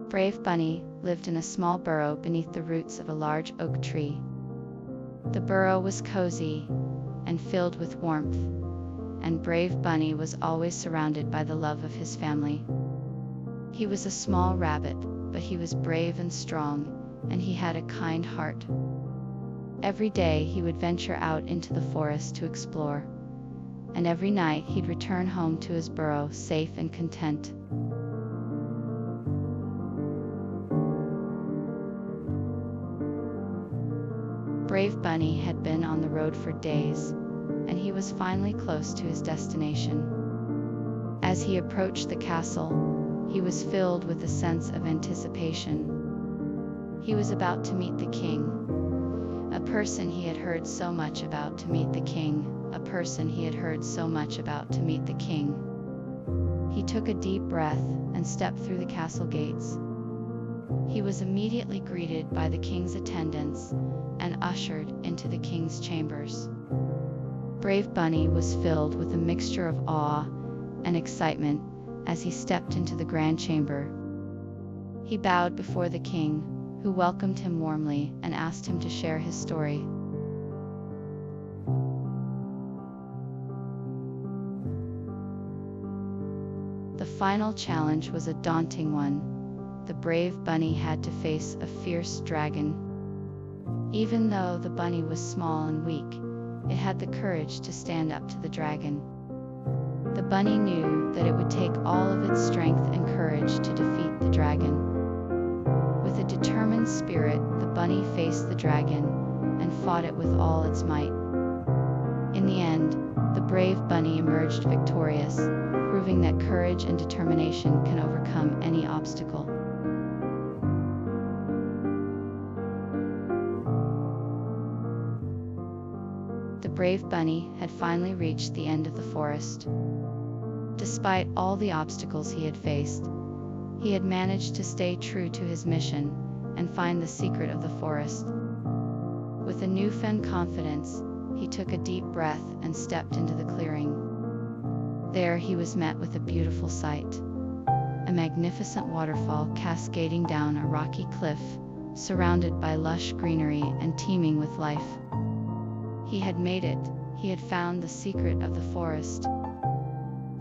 Brave Bunny lived in a small burrow beneath the roots of a large oak tree. The burrow was cozy and filled with warmth, and Brave Bunny was always surrounded by the love of his family. He was a small rabbit, but he was brave and strong, and he had a kind heart. Every day he would venture out into the forest to explore, and every night he'd return home to his burrow safe and content. Brave Bunny had been on the road for days, and he was finally close to his destination. As he approached the castle, he was filled with a sense of anticipation. He was about to meet the king, a person he had heard so much about to meet the king, a person he had heard so much about to meet the king. He took a deep breath and stepped through the castle gates. He was immediately greeted by the king's attendants and ushered into the king's chambers. Brave Bunny was filled with a mixture of awe and excitement as he stepped into the grand chamber. He bowed before the king, who welcomed him warmly and asked him to share his story. The final challenge was a daunting one. The brave bunny had to face a fierce dragon. Even though the bunny was small and weak, it had the courage to stand up to the dragon. The bunny knew that it would take all of its strength and courage to defeat the dragon. With a determined spirit, the bunny faced the dragon and fought it with all its might. In the end, the brave bunny emerged victorious, proving that courage and determination can overcome any obstacle. The brave bunny had finally reached the end of the forest. Despite all the obstacles he had faced, he had managed to stay true to his mission and find the secret of the forest. With a newfound confidence, he took a deep breath and stepped into the clearing. There he was met with a beautiful sight. A magnificent waterfall cascading down a rocky cliff, surrounded by lush greenery and teeming with life. He had made it. He had found the secret of the forest.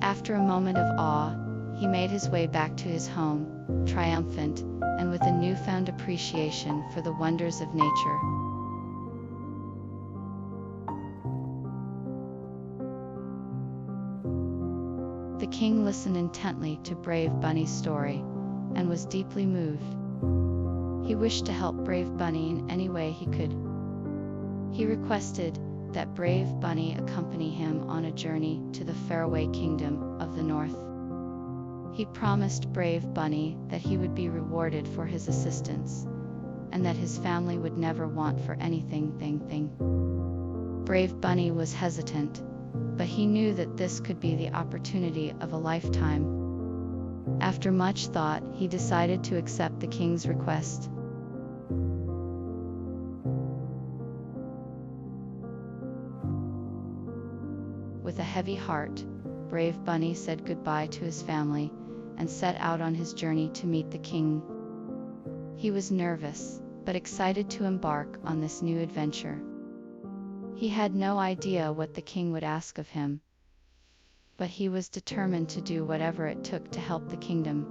After a moment of awe, he made his way back to his home, triumphant, and with a newfound appreciation for the wonders of nature. The king listened intently to Brave Bunny's story, and was deeply moved. He wished to help Brave Bunny in any way he could. He requested that Brave Bunny accompany him on a journey to the faraway kingdom of the north. He promised Brave Bunny that he would be rewarded for his assistance, and that his family would never want for anything. Brave Bunny was hesitant, but he knew that this could be the opportunity of a lifetime. After much thought, he decided to accept the king's request. With a heavy heart, Brave Bunny said goodbye to his family and set out on his journey to meet the king. He was nervous, but excited to embark on this new adventure. He had no idea what the king would ask of him, but he was determined to do whatever it took to help the kingdom.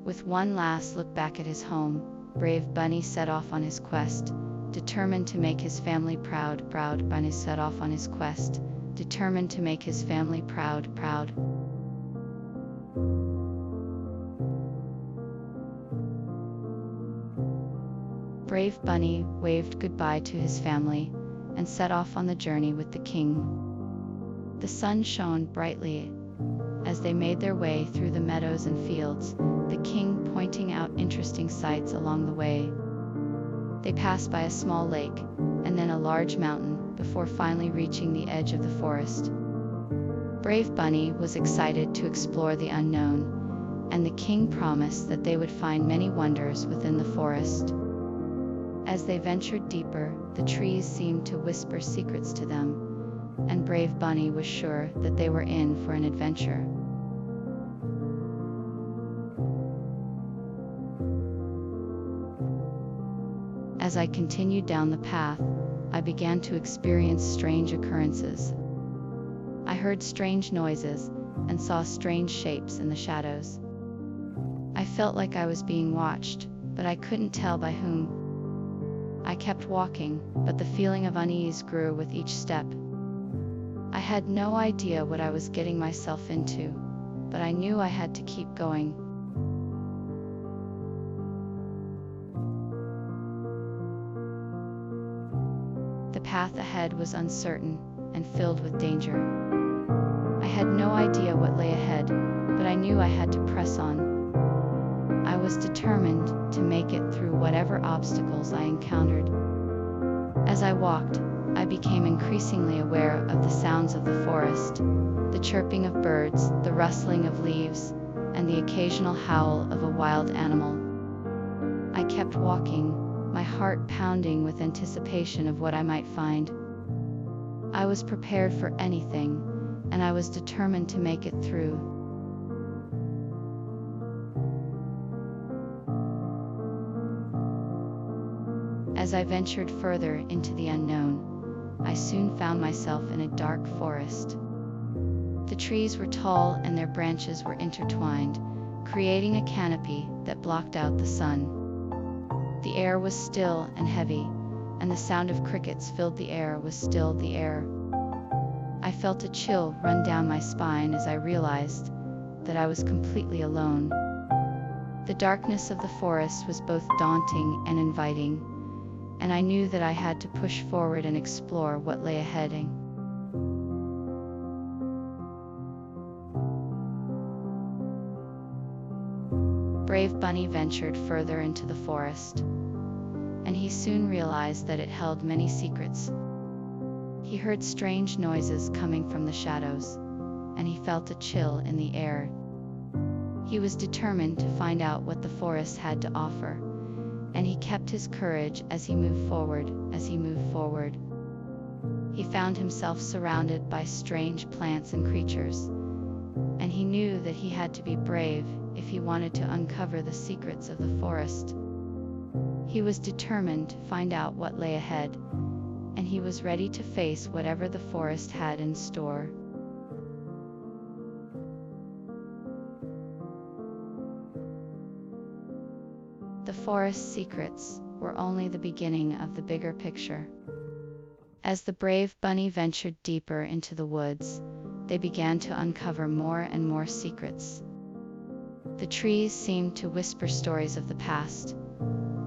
With one last look back at his home, Brave Bunny set off on his quest, determined to make his family proud. Bunny set off on his quest, determined to make his family proud. Brave Bunny waved goodbye to his family and set off on the journey with the king. The sun shone brightly as they made their way through the meadows and fields, the king pointing out interesting sights along the way. They passed by a small lake and then a large mountain before finally reaching the edge of the forest. Brave Bunny was excited to explore the unknown, and the king promised that they would find many wonders within the forest. As they ventured deeper, the trees seemed to whisper secrets to them, and Brave Bunny was sure that they were in for an adventure. As I continued down the path, I began to experience strange occurrences. I heard strange noises and saw strange shapes in the shadows. I felt like I was being watched, but I couldn't tell by whom. I kept walking, but the feeling of unease grew with each step. I had no idea what I was getting myself into, but I knew I had to keep going. The path ahead was uncertain and filled with danger. I had no idea what lay ahead, but I knew I had to press on. I was determined to make it through whatever obstacles I encountered. As I walked, I became increasingly aware of the sounds of the forest, the chirping of birds, the rustling of leaves, and the occasional howl of a wild animal. I kept walking, my heart pounding with anticipation of what I might find. I was prepared for anything, and I was determined to make it through. As I ventured further into the unknown, I soon found myself in a dark forest. The trees were tall and their branches were intertwined, creating a canopy that blocked out the sun. The air was still and heavy, and the sound of crickets filled the air was still the air. I felt a chill run down my spine as I realized that I was completely alone. The darkness of the forest was both daunting and inviting, and I knew that I had to push forward and explore what lay ahead. Brave Bunny ventured further into the forest, and he soon realized that it held many secrets. He heard strange noises coming from the shadows, and he felt a chill in the air. He was determined to find out what the forest had to offer, and he kept his courage as he moved forward. He found himself surrounded by strange plants and creatures, and he knew that he had to be brave if he wanted to uncover the secrets of the forest. He was determined to find out what lay ahead, and he was ready to face whatever the forest had in store. The forest's secrets were only the beginning of the bigger picture. As the brave bunny ventured deeper into the woods, they began to uncover more and more secrets. The trees seemed to whisper stories of the past,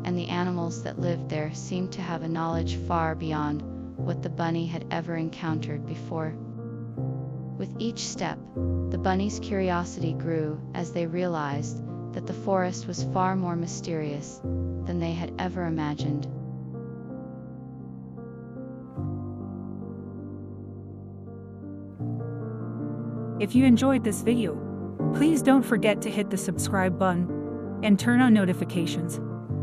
and the animals that lived there seemed to have a knowledge far beyond what the bunny had ever encountered before. With each step, the bunny's curiosity grew as they realized that the forest was far more mysterious than they had ever imagined. If you enjoyed this video, please don't forget to hit the subscribe button and turn on notifications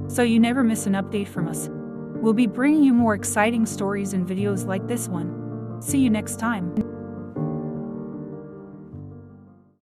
so you never miss an update from us. We'll be bringing you more exciting stories and videos like this one. See you next time.